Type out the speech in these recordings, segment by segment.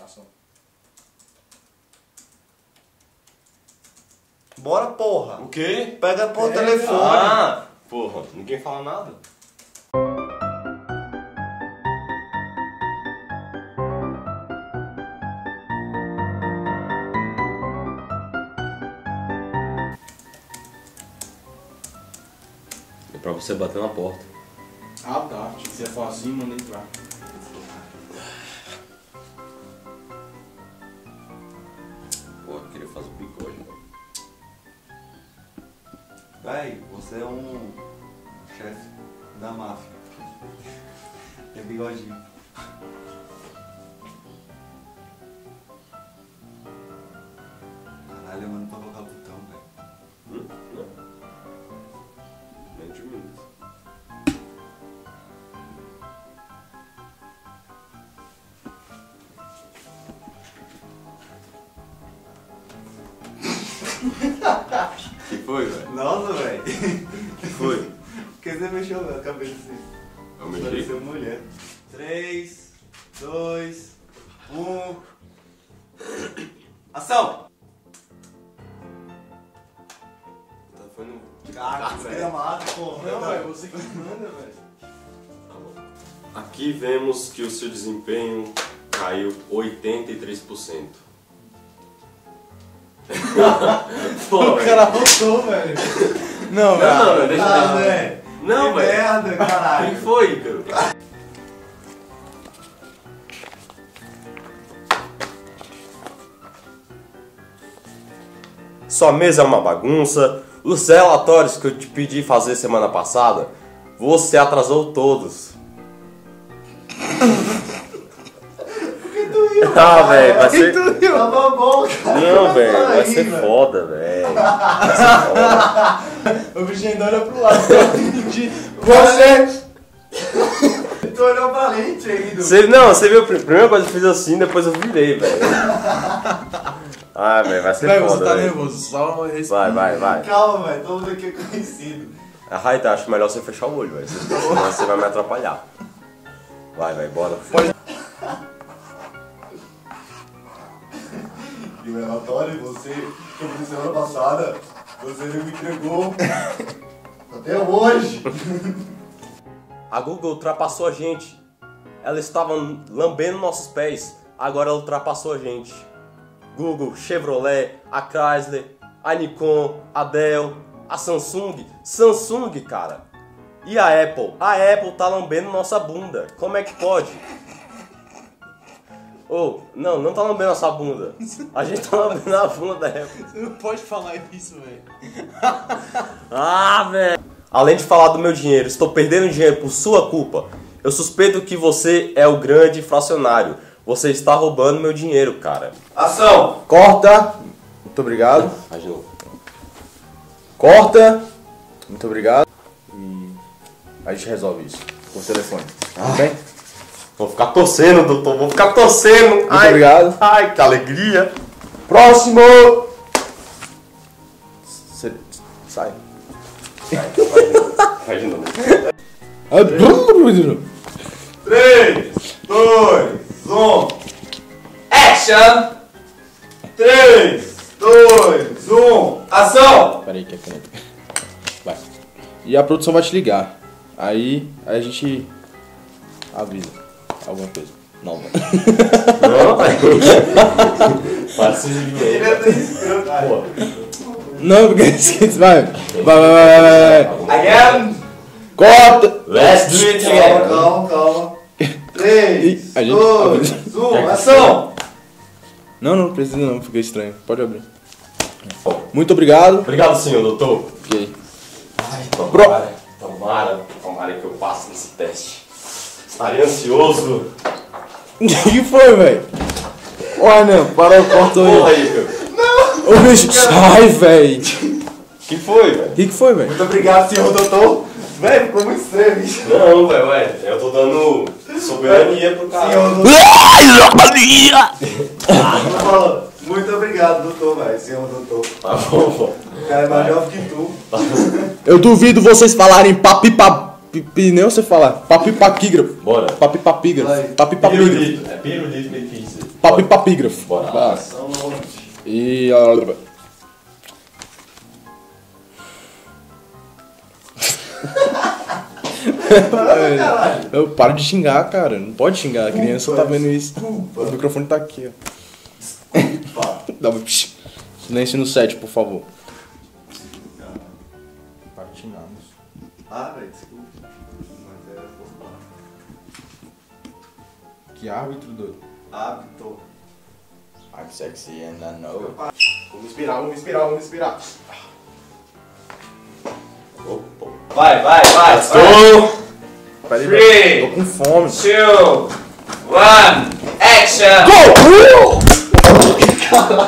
Ação. Bora, porra. O quê? Pega pro telefone. Ah, porra, ninguém fala nada. É pra você bater na porta. Ah tá, achei que você ia falar assim, manda entrar. Pô, eu queria fazer o bigode, mano. Véi, você é um chefe da máfia. Tem bigodinho. Caralho, mano, pra colocar o botão, velho. Não. Nem de minutos. Que foi, velho? Nossa, velho. Que foi? Por que você mexeu na cabeça assim? Eu mexi? Pareceu mulher. 3, 2, 1. Ação! Foi no... Cara, desgramado, porra. Não, velho, você que manda, velho. Aqui vemos que o seu desempenho caiu 83%. Pô, O cara voltou, velho. Não, velho. não, deixa Ah, eu ver. velho. Não, Que velho. merda, caralho. Quem foi, Ícaro? Sua mesa é uma bagunça. Os relatórios que eu te pedi fazer semana passada, você atrasou todos. Ah, velho, vai ser... Tava bom, cara. Não, velho, vai Aí, ser velho. foda, velho. O bicho ainda olha pro lado. Você! Tu olhou pra lente ainda. Você viu, a primeira coisa que eu fiz assim, depois eu virei, velho. Ah, velho, vai ser Velho, você foda, tá velho. nervoso, só respira. Vai. Calma, velho. Todo mundo aqui é conhecido. A Raita, acho melhor você fechar o olho, velho. Senão você vai me atrapalhar. Vai, bora. Pode. E o relatório, você, como disse semana passada, você não me entregou até hoje. A Google ultrapassou a gente. Ela estava lambendo nossos pés. Agora ela ultrapassou a gente. Google, Chevrolet, a Chrysler, a Nikon, a Dell, a Samsung, cara. E a Apple? A Apple tá lambendo nossa bunda. Como é que pode? Não tá lambendo nossa bunda. A gente tá lambendo a bunda da Apple. Você não pode falar isso, velho. Ah, velho. Além de falar do meu dinheiro, estou perdendo dinheiro por sua culpa. Eu suspeito que você é o grande fracionário. Você está roubando meu dinheiro, cara. Ação! Corta. Muito obrigado. Faz de novo. Corta. Muito obrigado. E a gente resolve isso por telefone. Tudo bem? Vou ficar torcendo, doutor. Vou ficar torcendo. Muito obrigado. Ai, que alegria. Próximo! Sai. Faz de novo. 3, 2, 1. Action! 3, 2, 1. Ação! Peraí que é caneta. Vai. E a produção vai te ligar. Aí a gente avisa alguma coisa. Não, velho. Não, velho. Passa de mim aí. Ele é tão escroto, cara. Não, porque esquece. Vai. Again! Corta! Let's do it again. Calma. E 3, a gente 2, 1. Ação! Não precisa não, fica estranho. Pode abrir. Muito obrigado. Obrigado, senhor doutor. Ok. Ai, tomara que eu passe nesse teste. Estarei ansioso. O que foi, velho? Olha, não, parou, cortou Porra aí. aí, cara. Ô, bicho, sai, velho. Que foi, velho? O que foi, velho? Muito obrigado, senhor doutor. Velho, ficou muito estranho isso. Não, velho, ué. Eu tô dando soberania pro cara. Senhor doutor. Muito obrigado, doutor, velho. Senhor doutor. Tá bom, pô. O cara é mais jovem que tu. Eu duvido vocês falarem papi Pneu você fala. Papipapígrafo. Bora. Papipapígrafo. Vai. Papipapígrafo. Pirulito. É pirulito que ele quis dizer. Papipapígrafo. Bora. Vai. Ação longe. E... Eu paro de xingar, cara. Não pode xingar. A criança tá vendo isso. Desculpa. O microfone tá aqui, ó. Pá. Dá um silêncio no set, por favor. Para de xingar, moço. Ah, velho, desculpa. Mas é popular. Que árbitro, doido. Hábito. I'm sexy and I know. Vamos inspirar. Opa. Vai. Estou. Peraí, Three. velho. Tô com fome. 2, 1, action!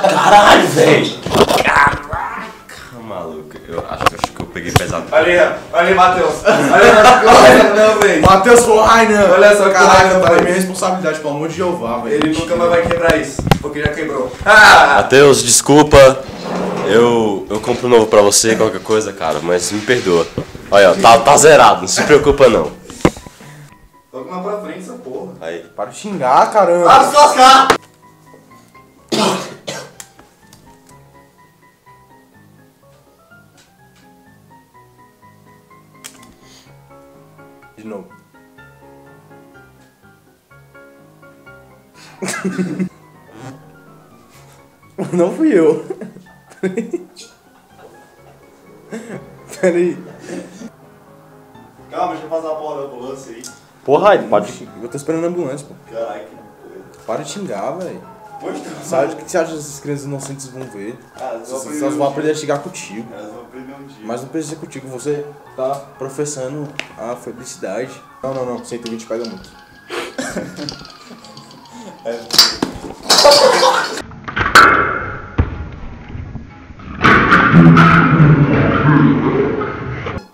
Caralho, velho. Caraca, maluco. Eu acho que eu peguei pesado. Olha aí, Matheus. Olha só que o Rainan não, velho. Matheus Rainan! Olha só que Caralho, raiva, é velho. minha responsabilidade, pelo amor de Jeová, velho. Ele nunca mais vai quebrar isso, porque já quebrou. Ah! Matheus, desculpa. Eu compro um novo pra você, qualquer coisa, cara, mas me perdoa. Olha, ó, tá zerado, não se preocupa não. Toca mais pra frente essa porra. Aí. Para de xingar, caramba. Para de se lascar! De novo. Não fui eu. Peraí. Calma, deixa eu passar a porra da ambulância aí. Porra, pode. Eu tô esperando a ambulância, pô. Caralho, que coisa. Para de xingar, velho. Pois tá. Sabe o que você acha que essas crianças inocentes vão ver? Elas vão Elas vão aprender a xingar contigo. Elas vão aprender um dia. Mas não precisa ser contigo, você tá professando a felicidade. Não, 120 pega muito.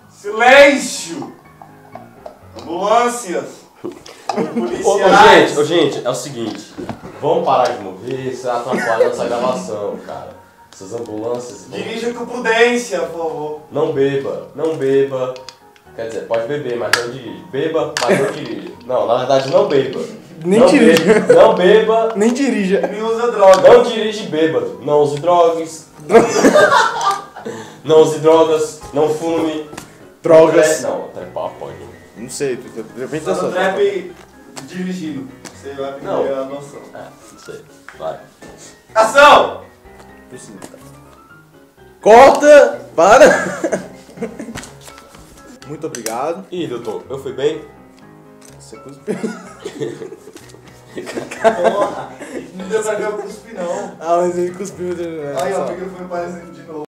Silêncio! Ambulâncias! Policiais! Ô, gente, é o seguinte. Vamos parar de mover, você atrapalha nossa gravação, cara. Essas ambulâncias. Dirija com prudência, por favor. Não beba. Quer dizer, pode beber, mas não dirige. Beba, mas não dirige. Não, na verdade, não beba. Nem Não dirige. beba, não beba, Nem dirija. Nem usa droga. não dirige bêbado. Não use drogas. Não use drogas, não fume. Drogas. Não, trepar pode. Não sei, de repente Só tá no só. trap dirigindo. Você vai aprender Não. a noção. Não sei. Vai. Ação! Precisa. Corta! Para! Muito obrigado. Ih, doutor, eu fui bem? Você cuspiu. Porra! Não deu pra ver eu cuspir, não. Ah, mas ele cuspiu. Aí, ó, o microfone aparecendo de novo.